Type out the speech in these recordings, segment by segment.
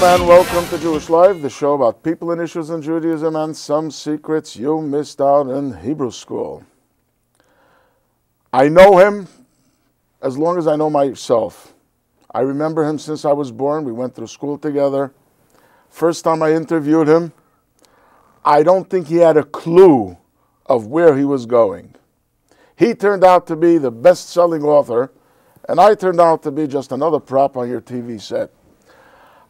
Shalom and welcome to Jewish Life, the show about people and issues in Judaism and some secrets you missed out in Hebrew school. I know him as long as I know myself. I remember him since I was born. We went through school together. First time I interviewed him, I don't think he had a clue of where he was going. He turned out to be the best-selling author, and I turned out to be just another prop on your TV set.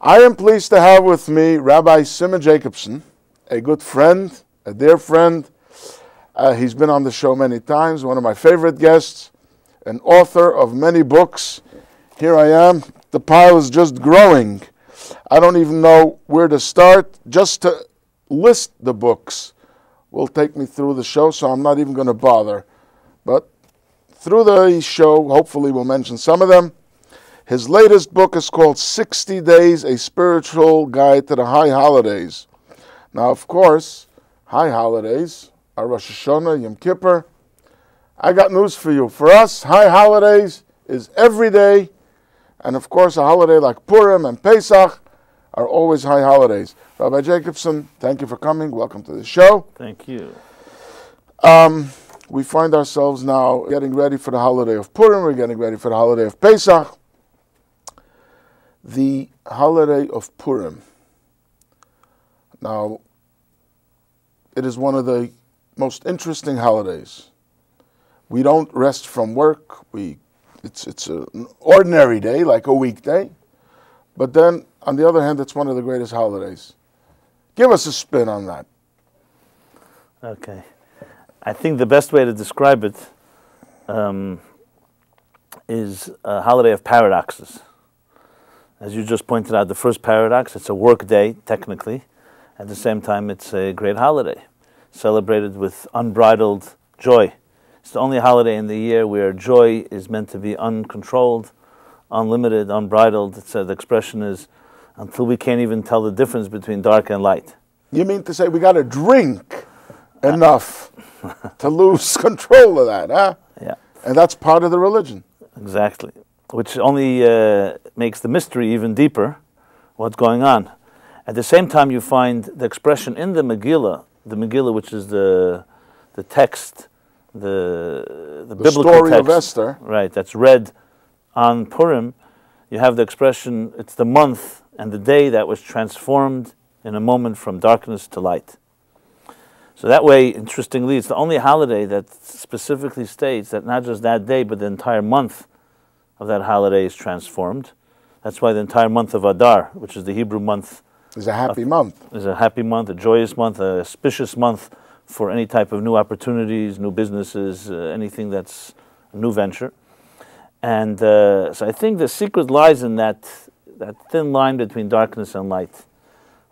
I am pleased to have with me Rabbi Simon Jacobson, a good friend, a dear friend. He's been on the show many times, one of my favorite guests, an author of many books. Here I am. The pile is just growing. I don't even know where to start. Just to list the books will take me through the show, so I'm not even going to bother. But through the show, hopefully we'll mention some of them. His latest book is called 60 Days, A Spiritual Guide to the High Holidays. Now, of course, high holidays are Rosh Hashanah, Yom Kippur. I got news for you. For us, high holidays is every day. And of course, a holiday like Purim and Pesach are always high holidays. Rabbi Jacobson, thank you for coming. Welcome to the show. Thank you. We find ourselves now getting ready for the holiday of Purim. We're getting ready for the holiday of Pesach. The holiday of Purim. Now, it is one of the most interesting holidays. We don't rest from work. It's an ordinary day, like a weekday. But then, on the other hand, it's one of the greatest holidays. Give us a spin on that. Okay. I think the best way to describe it is a holiday of paradoxes. As you just pointed out, the first paradox, it's a work day, technically. At the same time, it's a great holiday, celebrated with unbridled joy. It's the only holiday in the year where joy is meant to be uncontrolled, unlimited, unbridled. The expression is, until we can't even tell the difference between dark and light. You mean to say we got to drink enough to lose control of that, huh? Yeah. And that's part of the religion. Exactly. Which only makes the mystery even deeper, what's going on. At the same time, you find the expression in the Megillah, which is the text, the biblical story text, of Esther. Right, that's read on Purim. You have the expression, it's the month and the day that was transformed in a moment from darkness to light. So that way, interestingly, it's the only holiday that specifically states that not just that day, but the entire month of that holiday is transformed. That's why the entire month of Adar, which is the Hebrew month, is a happy month. Is a happy month, a joyous month, a auspicious month for any type of new opportunities, new businesses, anything that's a new venture. And so I think the secret lies in that thin line between darkness and light,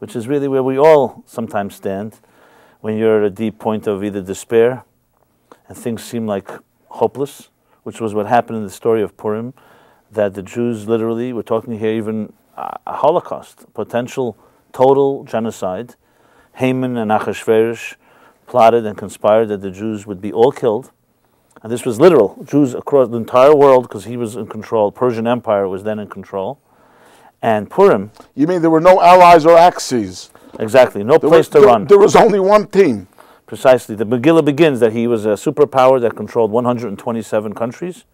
which is really where we all sometimes stand when you're at a deep point of either despair and things seem like hopeless, which was what happened in the story of Purim, that the Jews literally, we're talking here even a Holocaust, potential total genocide. Haman and Achashverosh plotted and conspired that the Jews would be all killed. And this was literal. Jews across the entire world, because he was in control. Persian Empire was then in control. And Purim... You mean there were no allies or axes? Exactly. No place to run. There was only one team. Precisely. The Megillah begins that he was a superpower that controlled 127 countries.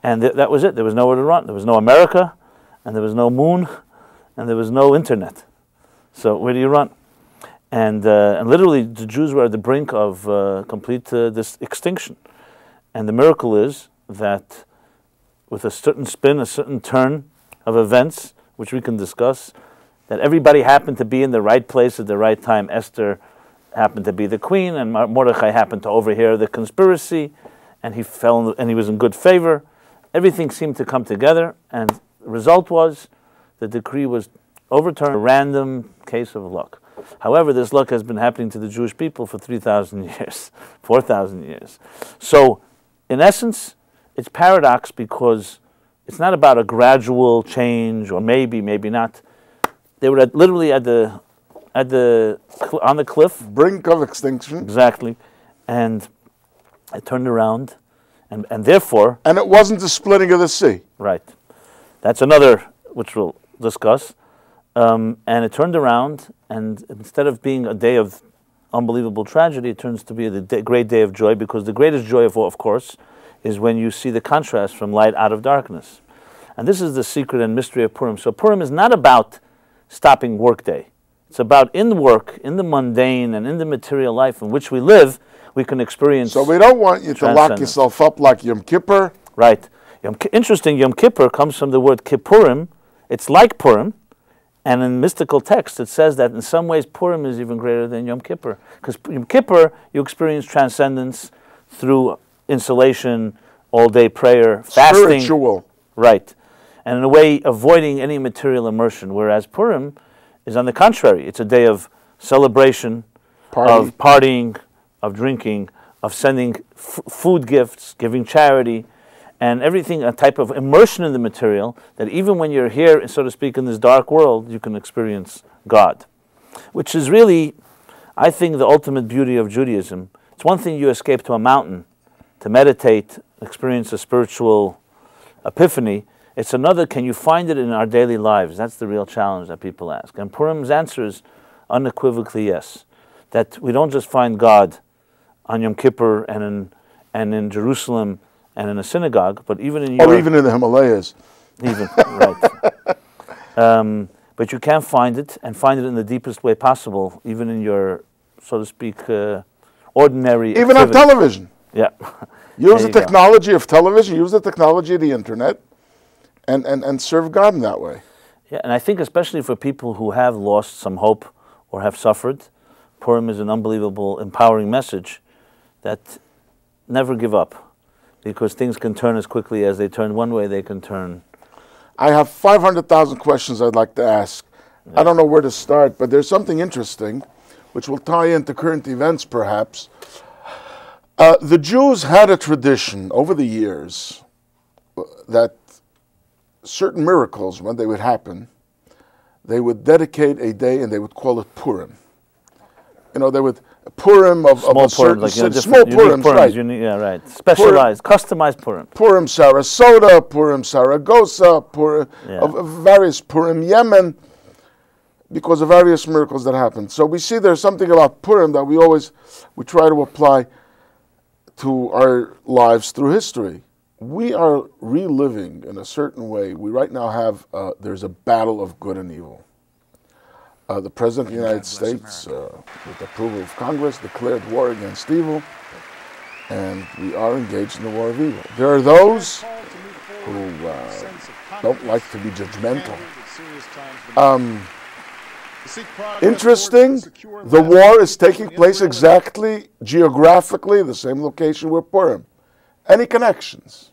And that was it. There was nowhere to run. There was no America, and there was no moon, and there was no internet. So where do you run? And literally, the Jews were at the brink of complete this extinction. And the miracle is that with a certain spin, a certain turn of events, which we can discuss, that everybody happened to be in the right place at the right time. Esther happened to be the queen, and Mordechai happened to overhear the conspiracy, and he was in good favor. Everything seemed to come together, and the result was the decree was overturned. A random case of luck. However, this luck has been happening to the Jewish people for 3,000 years, 4,000 years. So, in essence, it's paradox because it's not about a gradual change, or maybe not. They were literally on the cliff, brink of extinction. Exactly, and it turned around, and therefore. And it wasn't the splitting of the sea. Right, that's another which we'll discuss. And it turned around, and instead of being a day of unbelievable tragedy, it turns to be a great day of joy, because the greatest joy of all, of course, is when you see the contrast from light out of darkness. And this is the secret and mystery of Purim. So Purim is not about stopping workday. It's about in work, in the mundane, and in the material life in which we live, we can experience. So we don't want you to lock yourself up like Yom Kippur. Right. Interesting, Yom Kippur comes from the word Kippurim. It's like Purim. And in mystical text, it says that in some ways Purim is even greater than Yom Kippur. Because Yom Kippur, you experience transcendence through insulation, all-day prayer, fasting. Spiritual. Right. And in a way, avoiding any material immersion. Whereas Purim is on the contrary. It's a day of celebration, of partying, of drinking, of sending food gifts, giving charity, and everything, a type of immersion in the material, that even when you're here, so to speak, in this dark world, you can experience God. Which is really, I think, the ultimate beauty of Judaism. It's one thing you escape to a mountain to meditate, experience a spiritual epiphany. It's another, can you find it in our daily lives? That's the real challenge that people ask. And Purim's answer is unequivocally yes. That we don't just find God on Yom Kippur and in Jerusalem and in a synagogue, but even in or even in the Himalayas. Even, right. But you can find it, and find it in the deepest way possible, even in your, so to speak, ordinary even activity. on television. Yeah. Use the technology of television, use the technology of the internet, and serve God in that way. Yeah, and I think especially for people who have lost some hope or have suffered, Purim is an unbelievable, empowering message that never give up, because things can turn as quickly as they turn one way, they can turn. I have 500,000 questions I'd like to ask. Yeah. I don't know where to start, but there's something interesting, which will tie into current events perhaps. The Jews had a tradition over the years that certain miracles, when they would happen, they would dedicate a day and they would call it Purim. You know, they would Purim of a certain like, small Purims, right? Yeah, right. Specialized, customized Purim. Purim Sarasota, Purim Saragossa, Purim of various Purim Yemen, because of various miracles that happened. So we see there's something about Purim that we try to apply to our lives through history. We are reliving in a certain way. We right now have there's a battle of good and evil. The President of the United States, with approval of Congress, declared war against evil, and we are engaged in the war of evil. There are those who don't like to be judgmental. Interesting, the war is taking place exactly geographically the same location where Purim. Any connections?